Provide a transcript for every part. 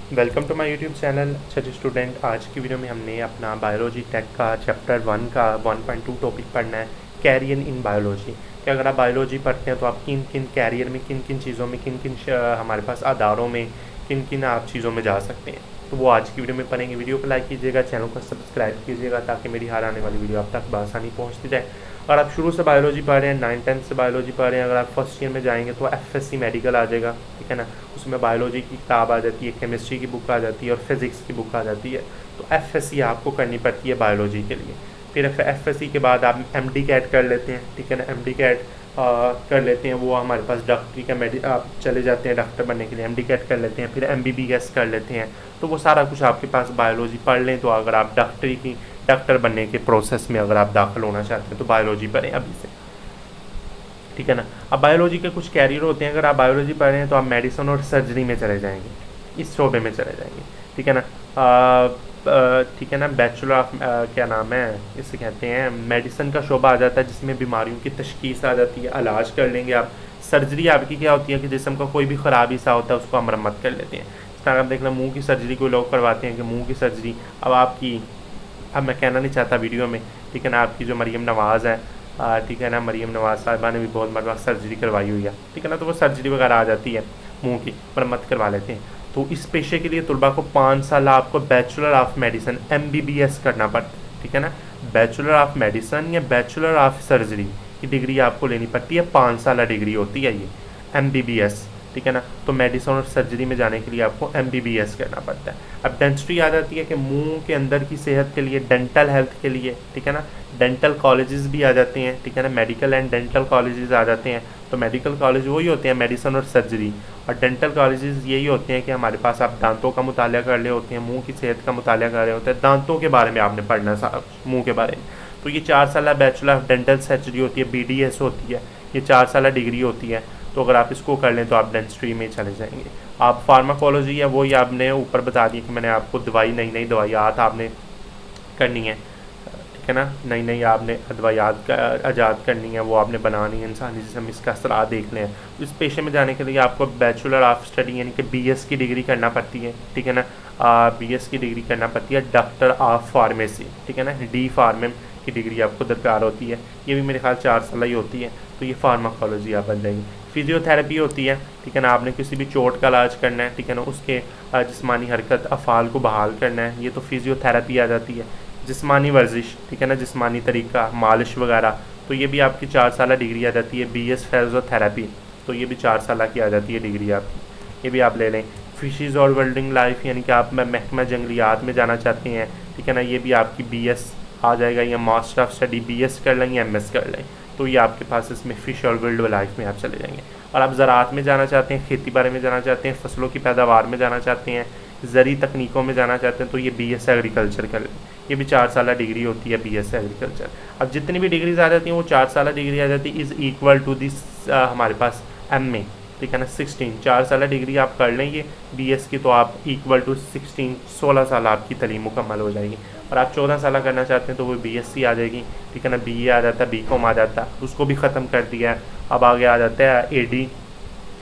Welcome to my YouTube channel. अच्छा जी student, आज की वीडियो में हमने अपना बायोलॉजी टेक का चैप्टर 1 का 1.2 टॉपिक पढ़ना है, कैरियर इन बायोलॉजी। कि अगर आप बायोलॉजी पढ़ते हैं तो आप किन किन कैरियर में, किन किन चीज़ों में, किन किन हमारे पास आधारों में, किन किन आप चीज़ों में जा सकते हैं, तो वो आज की वीडियो में पढ़ेंगे। वीडियो को लाइक कीजिएगा, चैनल को सब्सक्राइब कीजिएगा ताकि मेरी हर आने वाली वीडियो आप तक बआसानी पहुँचती जाए। और आप शुरू से बायोलॉजी पढ़ रहे हैं, 9-10 से बायोलॉजी पढ़ रहे हैं, अगर आप फर्स्ट ईयर में जाएंगे तो FSC मेडिकल आ जाएगा, ठीक है ना। उसमें बायोलॉजी की किताब आ जाती है, केमिस्ट्री की बुक आ जाती है और फिज़िक्स की बुक आ जाती है। तो FSC आपको करनी पड़ती है बायोलॉजी के लिए। फिर FSC के बाद आप MD कैट कर लेते हैं, ठीक है ना। MD कैट कर लेते हैं, वो हमारे पास डॉक्टरी का आप चले जाते हैं डॉक्टर बनने के लिए, MD कैट कर लेते हैं। फिर MBBS कर लेते हैं। तो वो सारा कुछ आपके पास बायोलॉजी पढ़ लें तो अगर आप डॉक्टर बनने के प्रोसेस में अगर आप दाखिल होना चाहते हैं तो बायोलॉजी पढ़ें अभी से, ठीक है ना। अब बायोलॉजी के कुछ कैरियर होते हैं, अगर आप बायोलॉजी पढ़ रहे हैं तो आप मेडिसिन और सर्जरी में चले जाएंगे, इस शोबे में चले जाएंगे, ठीक है ना। ठीक है ना। बैचलर ऑफ क्या नाम है इसे कहते हैं, मेडिसिन का शोबा आ जाता है जिसमें बीमारियों की तशखीस आ जाती है, इलाज कर लेंगे आप। सर्जरी आपकी क्या होती है कि जिस्म का कोई भी ख़राबी सा होता है उसको हम मरम्मत कर लेते हैं। इस तरह आप देखना, मुंह की सर्जरी कोई लोग करवाते हैं कि मुंह की सर्जरी, अब आपकी, अब मैं कहना नहीं चाहता वीडियो में, ठीक है ना। आपकी जो मरीम नवाज़ है, ठीक है ना, मरीम नवाज़ साहिबा ने भी बहुत मरतबा सर्जरी करवाई हुई है, ठीक है ना। तो वो सर्जरी वगैरह आ जाती है, मुंह की मरम्मत करवा लेते हैं। तो इस पेशे के लिए तलबा को 5 साल आपको बैचलर ऑफ मेडिसिन MBBS करना पड़ता है, ठीक है ना। बैचलर ऑफ मेडिसिन या बैचलर ऑफ सर्जरी की डिग्री आपको लेनी पड़ती है, 5 साल डिग्री होती है ये MBBS, ठीक है ना। तो मेडिसिन और सर्जरी में जाने के लिए आपको MBBS करना पड़ता है। अब डेंटिस्ट्री आ जाती है कि मुंह के अंदर की सेहत के लिए, डेंटल हेल्थ के लिए, ठीक है ना। डेंटल कॉलेजेस भी आ जाते हैं, ठीक है ना। मेडिकल एंड डेंटल कॉलेजेस आ जाते हैं। तो मेडिकल कॉलेज वही होते हैं मेडिसिन और सर्जरी, और डेंटल कॉलेजेस यही होते हैं कि हमारे पास आप दांतों का मुताला कर रहे होते हैं, मुंह की सेहत का मुताला कर रहे होते हैं, दांतों के बारे में आपने पढ़ना सारा मुँह के बारे में। तो ये 4 साल बैचलर ऑफ डेंटल सर्जरी होती है, BDS होती है, ये 4 साल डिग्री होती है। तो अगर आप इसको कर लें तो आप डेंटिस्ट्री में चले जाएंगे। आप फार्माकोलॉजी है वो ही आपने ऊपर बता दिया कि मैंने आपको दवाई, नई नई दवाइयात आपने करनी है, ठीक है ना। नई नई आपने दवाइयात आज़ाद करनी है, वो आपने बनानी है, इंसानी जिस्म इसका असरा देख लें। तो इस पेशे में जाने के लिए आपको बैचलर ऑफ स्टडी यानी कि BS की डिग्री करना पड़ती है, ठीक है ना। BS की डिग्री करना पड़ती है, डॉक्टर ऑफ फार्मेसी, ठीक है ना। D.Pharm की डिग्री आपको दरकार होती है, ये भी मेरे ख्याल 4 साल ही होती है। तो ये फार्माकोलॉजी आप बन जाएंगे। फिजियोथेरेपी होती है, ठीक है ना। आपने किसी भी चोट का इलाज करना है, ठीक है ना, उसके जिस्मानी हरकत अफ़ाल को बहाल करना है, ये तो फिजियोथेरेपी आ जाती है। जिस्मानी वर्जिश, ठीक है ना, जिस्मानी तरीका, मालिश वगैरह, तो ये भी आपकी 4 साल डिग्री आ जाती है। BS फिजियोथेरेपी, तो ये भी 4 साल की आ जाती है डिग्री आपकी, ये भी आप ले लें। फिशेज़ और वर्ल्डिंग लाइफ यानी कि आप महकमा जंगलियात में जाना चाहते हैं, ठीक है ना, ये भी आपकी BS आ जाएगा, या मास्टर ऑफ स्टडी BS कर लें या MS कर लें, तो ये आपके पास इसमें फ़िश और वाइल्ड लाइफ में आप चले जाएंगे। और आप ज़राअत में जाना चाहते हैं, खेती बाड़ी में जाना चाहते हैं, फसलों की पैदावार में जाना चाहते हैं, ज़री तकनीकों में जाना चाहते हैं, तो ये BS एग्रीकल्चर कर लें, ये भी 4 साल डिग्री होती है BS एग्रीकल्चर। अब जितनी भी डिग्रीज आ जाती हैं वो 4 साल डिग्री आ जाती है, इज़ इक्वल टू दिस हमारे पास MA, ठीक है ना, 16 4 साल डिग्री आप कर लें ये BS की, तो आप इक्वल टू 16 साल आपकी तालीम मुकम्मल हो जाएगी। और आप 14 साल करना चाहते हैं तो वो BSc आ जाएगी, ठीक है ना। BA आ जाता है, BCom आ जाता है, उसको भी ख़त्म कर दिया है। अब आगे आ जाता है ADA,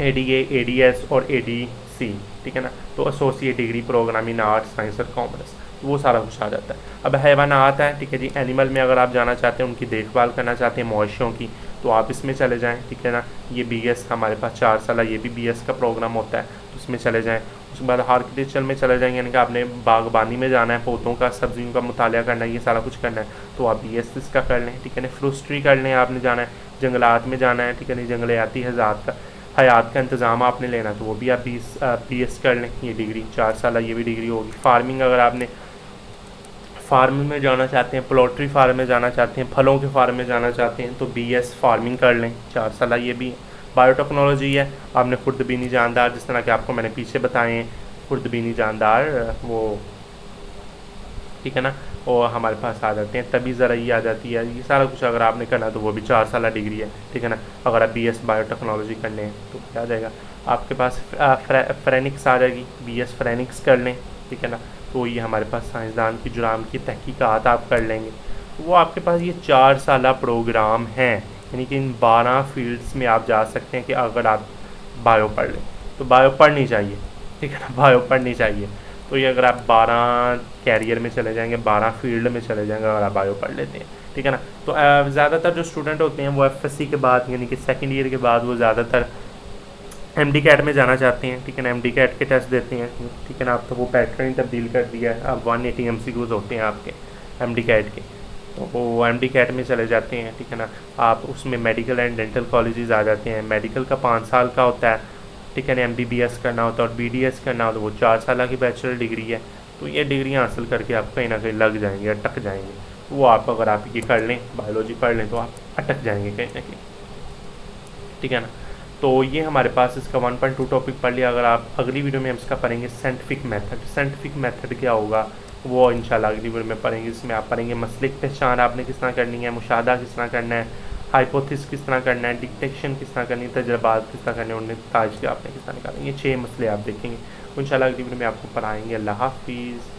ADS और ADC, ठीक है ना। तो associate degree program in arts, science और कॉमर्स, वो सारा कुछ आ जाता है। अब हैवानात है, ठीक है जी, एनिमल में अगर आप जाना चाहते हैं, उनकी देखभाल करना चाहते हैं, मवेशियों की, तो आप इसमें चले जाएं, ठीक है ना। ये BS हमारे पास 4 साल, ये भी BS का प्रोग्राम होता है, तो उसमें चले जाएं। उसके बाद आर्किटेक्चर में चले जाएंगे, यानी कि आपने बागबानी में जाना है, पौधों का, सब्जियों का मुताला करना है, ये सारा कुछ करना है, तो आप BS इसका कर लें, ठीक है ना। फ्रूस्ट्री कर लें, आपने जाना है, जंगलात में जाना है, ठीक है ना, जंगलियाती हयात का इंतज़ाम आपने लेना, तो वो भी आप BS कर लें, ये डिग्री 4 साल, ये भी डिग्री होगी। फार्मिंग, अगर आपने फार्म में जाना चाहते हैं, पोल्ट्री फार्म में जाना चाहते हैं, फलों के फार्म में जाना चाहते हैं, तो BS फार्मिंग कर लें, 4 साल, ये भी। बायोटेक्नोलॉजी है, आपने खुर्दबीनी जानदार, जिस तरह के आपको मैंने पीछे बताए हैं, खुर्दबीनी जानदार वो, ठीक है ना, और हमारे पास आ जाते हैं। तभी ज़राई आ जाती है, ये सारा कुछ अगर आपने करना तो वो भी 4 साल डिग्री है, ठीक है ना। अगर आप BS बायोटेक्नोलॉजी करने हैं तो क्या आ जाएगा आपके पास, फ्रेनिक्स आ जाएगी, BS फ्रेनिक्स कर लें, ठीक है ना। तो ये हमारे पास साइंसदान की जुराम की तहकीकात आप कर लेंगे, तो वो आपके पास ये 4 साल प्रोग्राम हैं, यानी कि इन 12 फील्ड्स में आप जा सकते हैं कि अगर आप बायो पढ़ लें तो बायो पढ़नी चाहिए, ठीक है ना, बायो पढ़नी चाहिए। तो ये अगर आप 12 कैरियर में चले जाएंगे, 12 फील्ड में चले जाएंगे अगर आप बायो पढ़ लेते हैं, ठीक है ना। तो ज़्यादातर जो स्टूडेंट होते हैं वो एफएससी के बाद यानी कि सेकेंड ईयर के बाद वो ज़्यादातर एमडी कैट में जाना चाहते हैं, ठीक है ना, एमडी कैट के टेस्ट देते हैं, ठीक है ना। अब तो वो पैटर्न ही तब्दील कर दिया है, अब 180 एमसीक्यूज होते हैं आपके एमडी कैट के, तो वो एमडी कैट में चले जाते हैं, ठीक है ना। आप उसमें मेडिकल एंड डेंटल कॉलेजेस आ जाते हैं, मेडिकल का 5 साल का होता है, ठीक है ना, एमबीबीएस करना होता है और बीडीएस करना होता है, वो 4 साल की बैचलर डिग्री है। तो ये डिग्री हासिल करके आप कहीं ना कहीं लग जाएंगे, अटक जाएंगे। तो वो आप अगर आप ये कर लें, बायोलॉजी पढ़ लें, तो आप अटक जाएंगे कहीं ना कहीं, ठीक है ना। तो ये हमारे पास इसका 1.2 टॉपिक पढ़ लिया। अगर आप अगली वीडियो में हम इसका पढ़ेंगे साइंटिफिक मेथड। साइंटिफिक मेथड क्या होगा वो इंशाल्लाह अगली वीडियो में पढ़ेंगे। इसमें आप पढ़ेंगे मसले की पहचान आपने किस तरह करनी है, मुशाहदा किस तरह करना है, हाइपोथेसिस किस तरह करना है, डिटेक्शन किस तरह करनी है, तजर्बात किस तरह करने हैं, उन्हें ताज के आपने किस तरह निकालेंगे। 6 मसले आप देखेंगे इंशाल्लाह अगली वीडियो में आपको पढ़ाएंगे। अल्लाह हाफिज़।